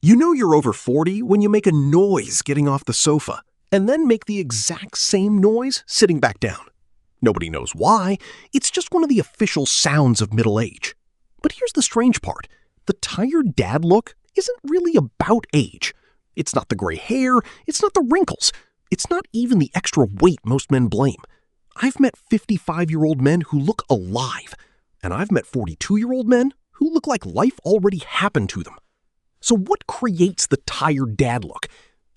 You know you're over 40 when you make a noise getting off the sofa, and then make the exact same noise sitting back down. Nobody knows why, it's just one of the official sounds of middle age. But here's the strange part. The tired dad look isn't really about age. It's not the gray hair, it's not the wrinkles, it's not even the extra weight most men blame. I've met 55-year-old men who look alive, and I've met 42-year-old men who look like life already happened to them. So what creates the tired dad look?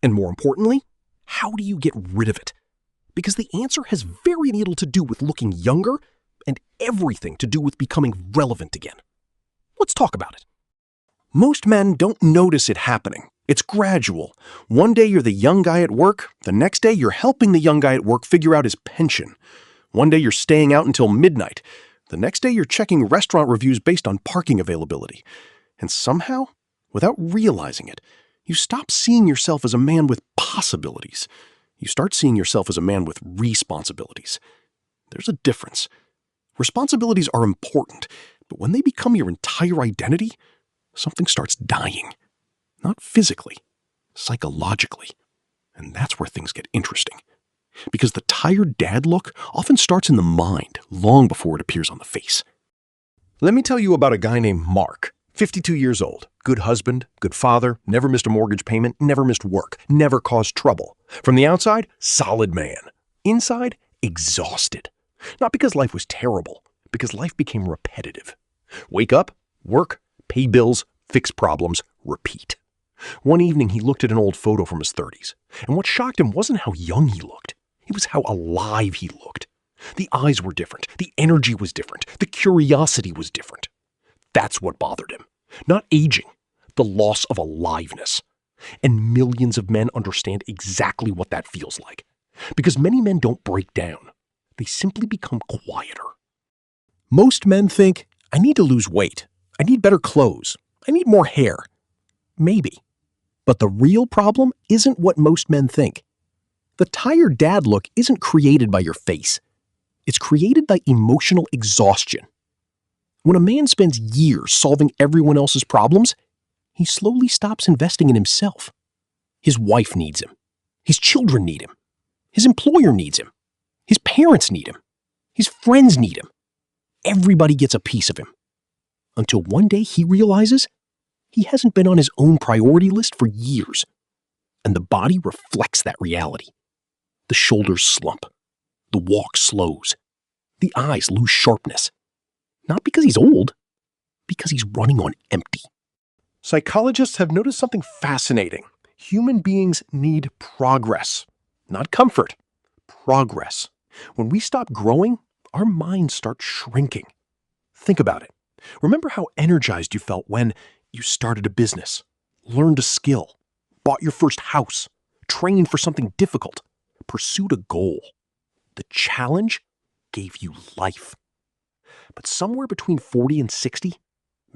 And more importantly, how do you get rid of it? Because the answer has very little to do with looking younger and everything to do with becoming relevant again. Let's talk about it. Most men don't notice it happening. It's gradual. One day you're the young guy at work, the next day you're helping the young guy at work figure out his pension. One day you're staying out until midnight. The next day you're checking restaurant reviews based on parking availability. And somehow, without realizing it, you stop seeing yourself as a man with possibilities. You start seeing yourself as a man with responsibilities. There's a difference. Responsibilities are important, but when they become your entire identity, something starts dying. Not physically, psychologically. And that's where things get interesting. Because the tired dad look often starts in the mind long before it appears on the face. Let me tell you about a guy named Mark, 52 years old, good husband, good father, never missed a mortgage payment, never missed work, never caused trouble. From the outside, solid man. Inside, exhausted. Not because life was terrible, because life became repetitive. Wake up, work, pay bills, fix problems, repeat. One evening, he looked at an old photo from his 30s, and what shocked him wasn't how young he looked. It was how alive he looked. The eyes were different, the energy was different, the curiosity was different. That's what bothered him. Not aging, the loss of aliveness. And millions of men understand exactly what that feels like. Because many men don't break down. They simply become quieter. Most men think, I need to lose weight. I need better clothes. I need more hair. Maybe. But the real problem isn't what most men think. The tired dad look isn't created by your face. It's created by emotional exhaustion. When a man spends years solving everyone else's problems, he slowly stops investing in himself. His wife needs him. His children need him. His employer needs him. His parents need him. His friends need him. Everybody gets a piece of him. Until one day he realizes he hasn't been on his own priority list for years. And the body reflects that reality. The shoulders slump. The walk slows. The eyes lose sharpness. Not because he's old, because he's running on empty. Psychologists have noticed something fascinating. Human beings need progress, not comfort. Progress. When we stop growing, our minds start shrinking. Think about it. Remember how energized you felt when you started a business, learned a skill, bought your first house, trained for something difficult, pursued a goal. The challenge gave you life. But somewhere between 40 and 60,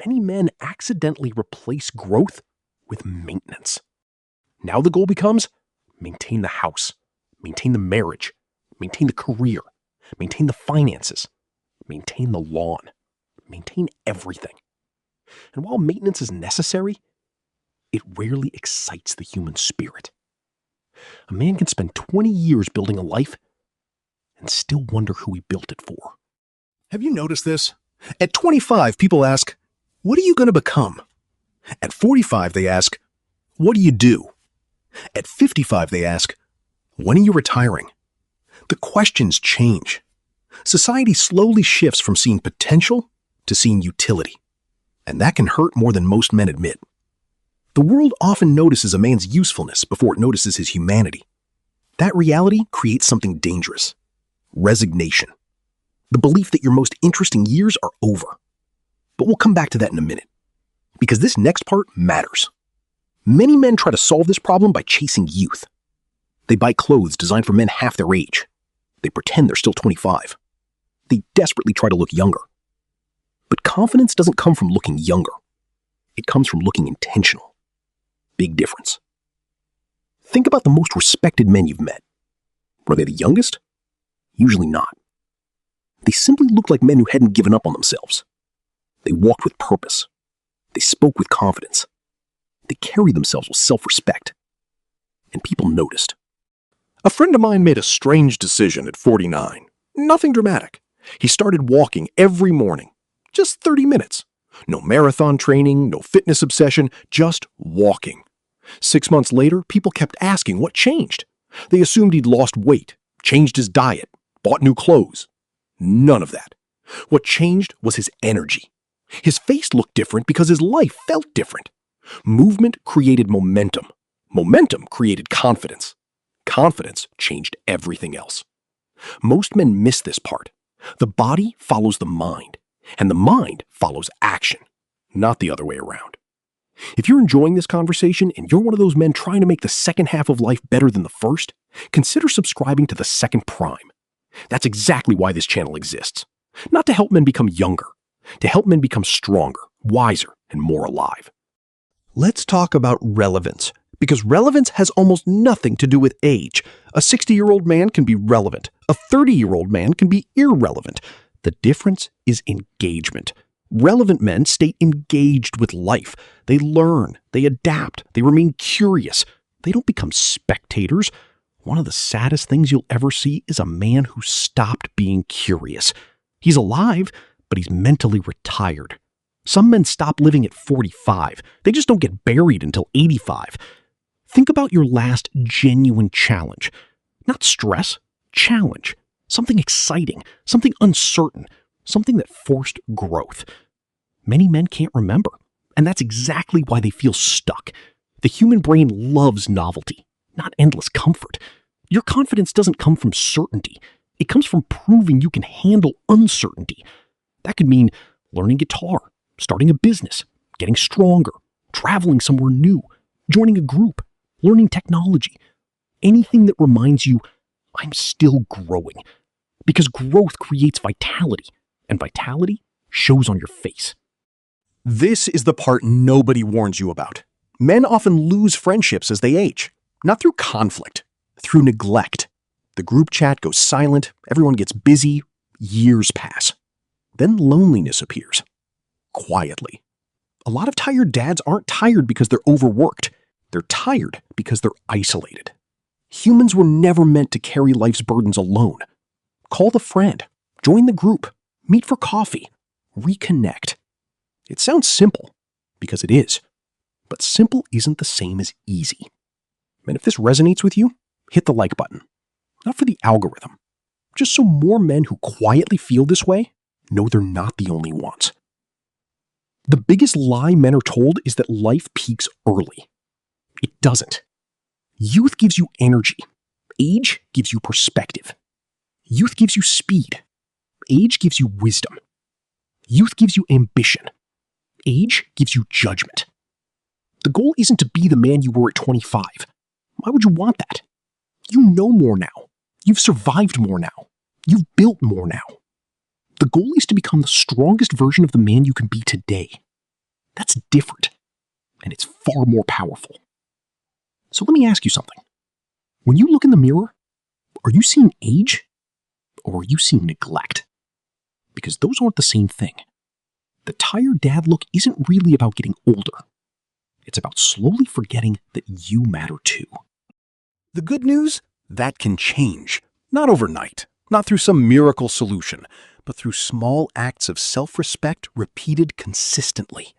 many men accidentally replace growth with maintenance. Now the goal becomes maintain the house, maintain the marriage, maintain the career, maintain the finances, maintain the lawn, maintain everything. And while maintenance is necessary, it rarely excites the human spirit. A man can spend 20 years building a life and still wonder who he built it for. Have you noticed this? At 25, people ask, what are you going to become? At 45, they ask, what do you do? At 55, they ask, when are you retiring? The questions change. Society slowly shifts from seeing potential to seeing utility. And that can hurt more than most men admit. The world often notices a man's usefulness before it notices his humanity. That reality creates something dangerous. Resignation. The belief that your most interesting years are over. But we'll come back to that in a minute. Because this next part matters. Many men try to solve this problem by chasing youth. They buy clothes designed for men half their age. They pretend they're still 25. They desperately try to look younger. But confidence doesn't come from looking younger. It comes from looking intentional. Big difference. Think about the most respected men you've met. Were they the youngest? Usually not. They simply looked like men who hadn't given up on themselves. They walked with purpose. They spoke with confidence. They carry themselves with self-respect. And people noticed. A friend of mine made a strange decision at 49. Nothing dramatic. He started walking every morning. Just 30 minutes. No marathon training, no fitness obsession, just walking. 6 months later, people kept asking what changed. They assumed he'd lost weight, changed his diet, bought new clothes. None of that. What changed was his energy. His face looked different because his life felt different. Movement created momentum. Momentum created confidence. Confidence changed everything else. Most men miss this part. The body follows the mind, and the mind follows action, not the other way around. If you're enjoying this conversation and you're one of those men trying to make the second half of life better than the first, consider subscribing to the Second Prime. That's exactly why this channel exists. Not to help men become younger, to help men become stronger, wiser, and more alive. Let's talk about relevance, because relevance has almost nothing to do with age. A 60-year-old man can be relevant. A 30-year-old man can be irrelevant. The difference is engagement. Relevant men stay engaged with life. They learn, they adapt, they remain curious. They don't become spectators. One of the saddest things you'll ever see is a man who stopped being curious. He's alive, but he's mentally retired. Some men stop living at 45. They just don't get buried until 85. Think about your last genuine challenge. Not stress, challenge. Something exciting, something uncertain, something that forced growth. Many men can't remember, and that's exactly why they feel stuck. The human brain loves novelty, not endless comfort. Your confidence doesn't come from certainty. It comes from proving you can handle uncertainty. That could mean learning guitar, starting a business, getting stronger, traveling somewhere new, joining a group, learning technology. Anything that reminds you, I'm still growing. Because growth creates vitality, and vitality shows on your face. This is the part nobody warns you about. Men often lose friendships as they age, not through conflict, through neglect. The group chat goes silent, everyone gets busy, years pass. Then loneliness appears, quietly. A lot of tired dads aren't tired because they're overworked. They're tired because they're isolated. Humans were never meant to carry life's burdens alone. Call the friend, join the group, meet for coffee, reconnect. It sounds simple, because it is. But simple isn't the same as easy. And if this resonates with you, hit the like button. Not for the algorithm, just so more men who quietly feel this way know they're not the only ones. The biggest lie men are told is that life peaks early. It doesn't. Youth gives you energy. Age gives you perspective. Youth gives you speed. Age gives you wisdom. Youth gives you ambition. Age gives you judgment. The goal isn't to be the man you were at 25. Why would you want that? You know more now. You've survived more now. You've built more now. The goal is to become the strongest version of the man you can be today. That's different, and it's far more powerful. So let me ask you something. When you look in the mirror, are you seeing age, or are you seeing neglect? Because those aren't the same thing. The tired dad look isn't really about getting older. It's about slowly forgetting that you matter too. The good news? That can change. Not overnight, not through some miracle solution, but through small acts of self-respect repeated consistently.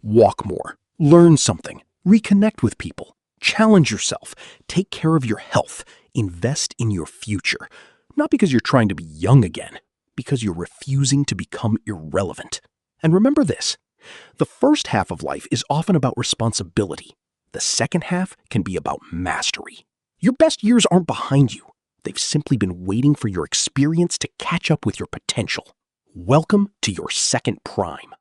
Walk more, learn something, reconnect with people, challenge yourself, take care of your health, invest in your future. Not because you're trying to be young again, because you're refusing to become irrelevant. And remember this, the first half of life is often about responsibility. The second half can be about mastery. Your best years aren't behind you. They've simply been waiting for your experience to catch up with your potential. Welcome to your second prime.